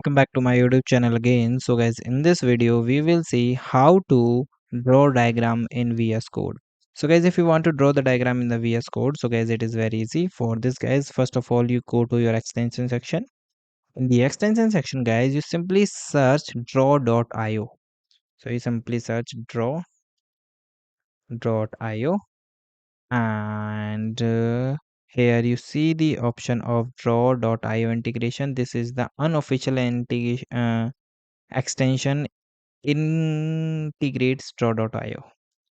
Welcome back to my YouTube channel again. So guys, in this video we will see how to draw diagram in VS Code. So guys, if you want to draw the diagram in the VS Code, so guys, it is very easy. For this guys, first of all you go to your extension section. In the extension section guys, you simply search draw.io. So you simply search draw.io, and here you see the option of draw.io integration. This is the unofficial integration extension integrates draw.io.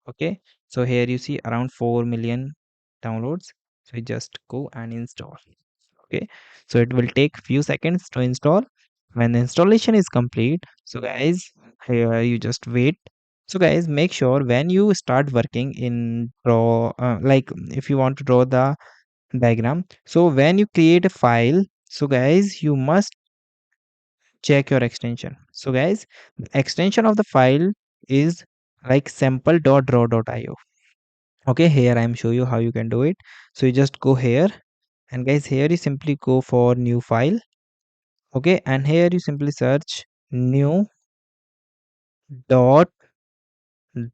Okay, so here you see around 4 million downloads. So you just go and install. Okay, so it will take few seconds to install. When the installation is complete, so guys, here you just wait. So guys, make sure when you start working in draw, like if you want to draw the diagram, so when you create a file, so guys, you must check your extension. So guys, the extension of the file is like sample.draw.io. Okay, here I am show you how you can do it. So you just go here, and guys, here you simply go for new file. Okay, and here you simply search new dot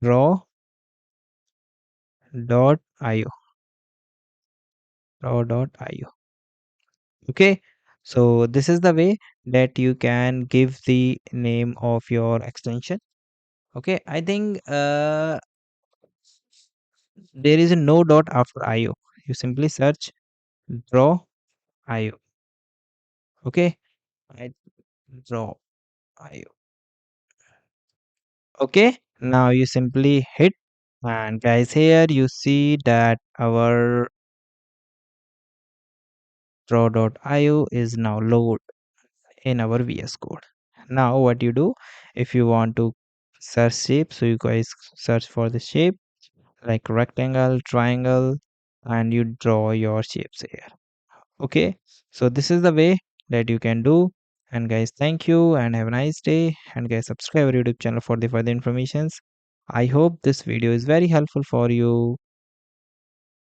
draw.io. Draw.io. Okay, so this is the way that you can give the name of your extension. Okay, I think there is a no dot after io. You simply search draw io. Okay, I draw io. Okay, now you simply hit, and guys, here you see that our draw.io is now load in our VS Code. Now what you do, if you want to search shape, so you guys search for the shape like rectangle, triangle, and you draw your shapes here. Okay, so this is the way that you can do. And guys, thank you and have a nice day, and guys, subscribe our YouTube channel for the further informations. I hope this video is very helpful for you.